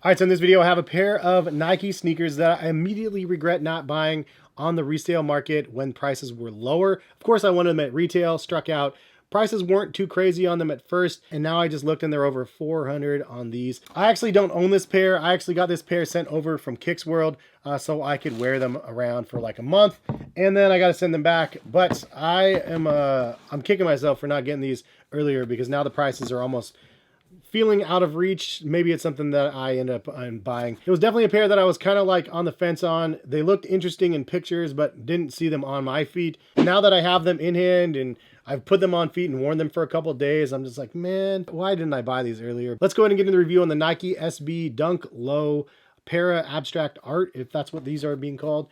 All right, so in this video, I have a pair of Nike sneakers that I immediately regret not buying on the resale market when prices were lower. Of course, I wanted them at retail, struck out. Prices weren't too crazy on them at first, and now I just looked and they're over 400 on these. I actually don't own this pair. I actually got this pair sent over from Kicks World so I could wear them around for like a month, and then I got to send them back. But I'm kicking myself for not getting these earlier because now the prices are almost feeling out of reach. Maybe it's something that I end up buying. It was definitely a pair that I was kind of like on the fence on. They looked interesting in pictures, but didn't see them on my feet. Now that I have them in hand and I've put them on feet and worn them for a couple of days, I'm just like, man, why didn't I buy these earlier? Let's go ahead and get into the review on the Nike SB Dunk Low Parra Abstract Art, if that's what these are being called.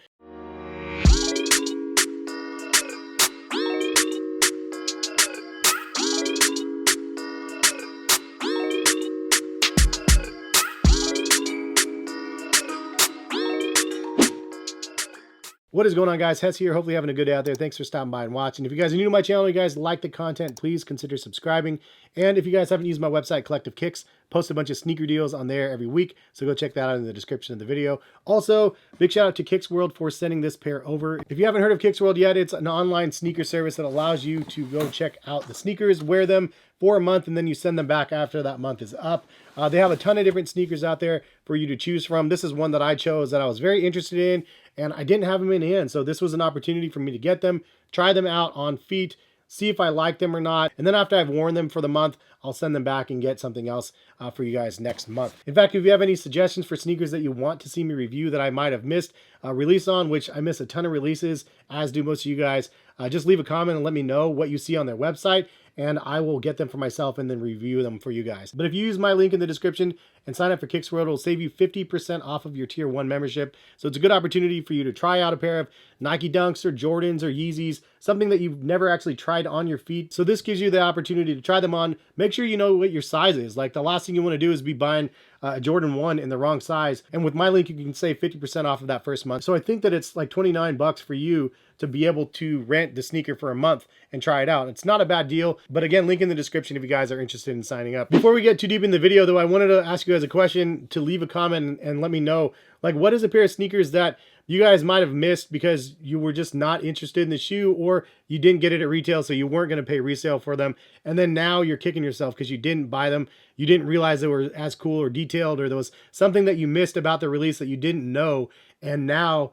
What is going on, guys? Hes here. Hopefully having a good day out there. Thanks for stopping by and watching. If you guys are new to my channel, you guys like the content, please consider subscribing. And if you guys haven't used my website, Collective Kicks, post a bunch of sneaker deals on there every week, so go check that out in the description of the video. Also, big shout out to Kicks World for sending this pair over. If you haven't heard of Kicks World yet, it's an online sneaker service that allows you to go check out the sneakers, wear them for a month, and then you send them back after that month is up. They have a ton of different sneakers out there for you to choose from. This is one that I chose that I was very interested in, and I didn't have them in hand, so this was an opportunity for me to get them, try them out on feet, see if I like them or not, and then after I've worn them for the month, I'll send them back and get something else for you guys next month. In fact, if you have any suggestions for sneakers that you want to see me review that I might have missed release on, which I miss a ton of releases, as do most of you guys, just leave a comment and let me know what you see on their website, and I will get them for myself and then review them for you guys. But if you use my link in the description and sign up for Kicks World, it'll save you 50% off of your Tier 1 membership. So it's a good opportunity for you to try out a pair of Nike Dunks or Jordans or Yeezys, something that you've never actually tried on your feet. So this gives you the opportunity to try them on. Make sure you know what your size is. Like, the last thing you want to do is be buying a Jordan 1 in the wrong size. And with my link, you can save 50% off of that first month. So I think that it's like 29 bucks for you to be able to rent the sneaker for a month and try it out. It's not a bad deal, but again, link in the description if you guys are interested in signing up. Before we get too deep in the video though, I wanted to ask you guys a question, to leave a comment and let me know, like, what is a pair of sneakers that you guys might have missed because you were just not interested in the shoe, or you didn't get it at retail so you weren't going to pay resale for them, and then now you're kicking yourself because you didn't buy them, you didn't realize they were as cool or detailed, or there was something that you missed about the release that you didn't know, and now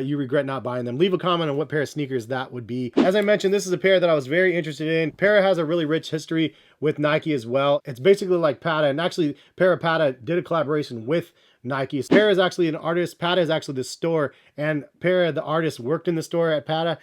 you regret not buying them. Leave a comment on what pair of sneakers that would be. As I mentioned, this is a pair that I was very interested in. Parra has a really rich history with Nike as well. It's basically like Patta, and actually Parra Patta did a collaboration with Nike. Parra is actually an artist, Patta is actually the store, and Parra, the artist, worked in the store at Patta.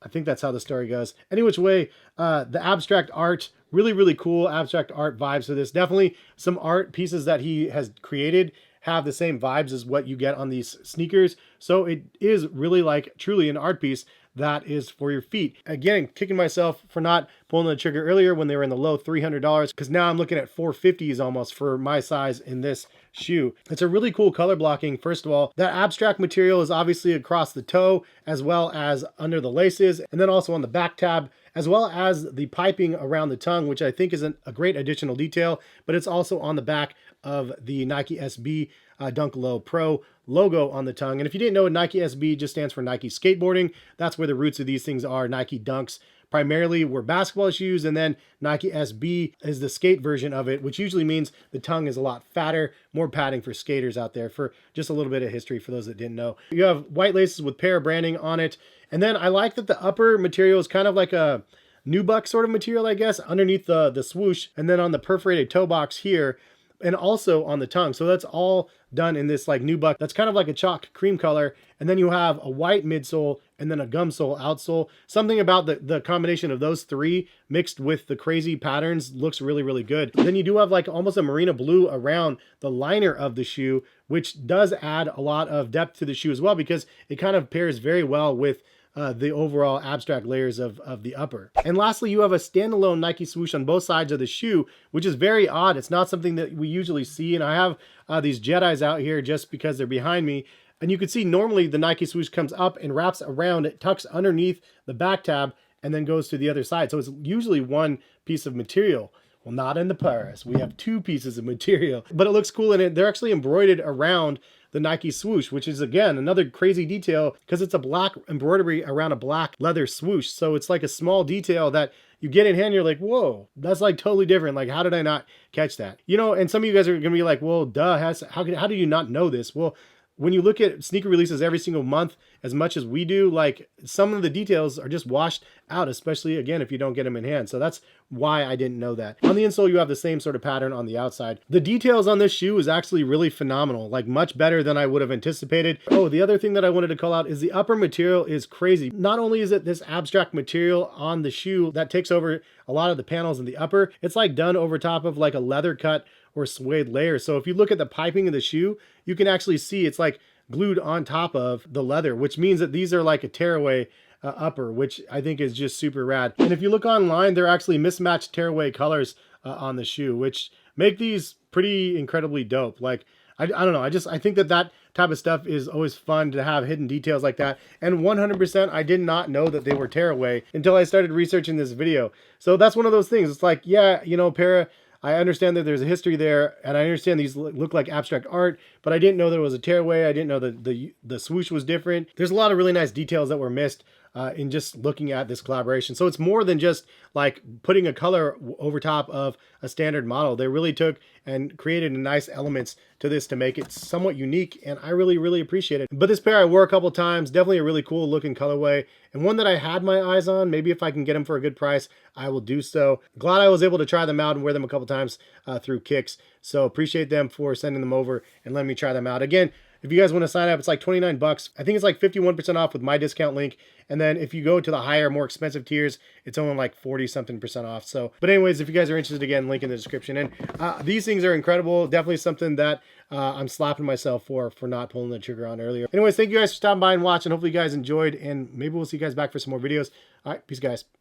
I think that's how the story goes. Any which way, the abstract art, really cool abstract art vibes to this. Definitely some art pieces that he has created have the same vibes as what you get on these sneakers. So it is really like truly an art piece that is for your feet. Again, kicking myself for not pulling the trigger earlier when they were in the low $300, because now I'm looking at 450s almost for my size in this shoe. It's a really cool color blocking. First of all, that abstract material is obviously across the toe as well as under the laces, and then also on the back tab, as well as the piping around the tongue, which I think is a great additional detail, but it's also on the back of the Nike SB Dunk Low Pro logo on the tongue. And if you didn't know, Nike SB just stands for Nike Skateboarding. That's where the roots of these things are. Nike Dunks primarily were basketball shoes, and then Nike SB is the skate version of it, which usually means the tongue is a lot fatter, more padding for skaters out there. For just a little bit of history for those that didn't know. You have white laces with Parra branding on it. And then I like that the upper material is kind of like a nubuck sort of material, I guess, underneath the swoosh, and then on the perforated toe box here, and also on the tongue. So that's all done in this like nubuck that's kind of like a chalk cream color, and then you have a white midsole and then a gum sole outsole. Something about the combination of those three mixed with the crazy patterns looks really good. Then you do have like almost a marina blue around the liner of the shoe, which does add a lot of depth to the shoe as well, because it kind of pairs very well with the overall abstract layers of the upper. And lastly, you have a standalone Nike swoosh on both sides of the shoe, which is very odd. It's not something that we usually see. And I have these Jedis out here just because they're behind me. And you can see normally the Nike swoosh comes up and wraps around, it tucks underneath the back tab and then goes to the other side. So it's usually one piece of material. Well, not in the Paris. We have 2 pieces of material, but it looks cool, and they're actually embroidered around the Nike swoosh, which is, again, another crazy detail because it's a black embroidery around a black leather swoosh. So it's like a small detail that you get in hand, you're like, whoa, that's like totally different. Like, how did I not catch that? You know, and some of you guys are gonna be like, well, duh, how do you not know this? Well, when you look at sneaker releases every single month, as much as we do, like, some of the details are just washed out, especially, again, if you don't get them in hand. So that's why I didn't know that. On the insole, you have the same sort of pattern on the outside. The details on this shoe is actually really phenomenal, like much better than I would have anticipated. Oh, the other thing that I wanted to call out is the upper material is crazy. Not only is it this abstract material on the shoe that takes over a lot of the panels in the upper, it's like done over top of like a leather cut or suede layer. So if you look at the piping of the shoe, you can actually see it's like glued on top of the leather, which means that these are like a tearaway upper, which I think is just super rad. And if you look online, they're actually mismatched tearaway colors on the shoe, which make these pretty incredibly dope. Like, I don't know, I think that type of stuff is always fun to have hidden details like that. And 100%, I did not know that they were tearaway until I started researching this video. So that's one of those things. It's like, yeah, you know, Parra, I understand that there's a history there, and I understand these look like abstract art, but I didn't know there was a tearaway. I didn't know that the swoosh was different. There's a lot of really nice details that were missed in just looking at this collaboration. So it's more than just like putting a color over top of a standard model. They really took and created nice elements to this to make it somewhat unique, and I really, really appreciate it. But this pair I wore a couple times, definitely a really cool looking colorway, and one that I had my eyes on. Maybe if I can get them for a good price, I will do so. Glad I was able to try them out and wear them a couple times through Kicks. So appreciate them for sending them over and letting me try them out. Again, if you guys want to sign up, it's like 29 bucks. I think it's like 51% off with my discount link. And then if you go to the higher, more expensive tiers, it's only like 40-something% off. So, but anyways, if you guys are interested, again, link in the description. And these things are incredible. Definitely something that I'm slapping myself for not pulling the trigger on earlier. Anyways, thank you guys for stopping by and watching. Hopefully you guys enjoyed, and maybe we'll see you guys back for some more videos. All right, peace, guys.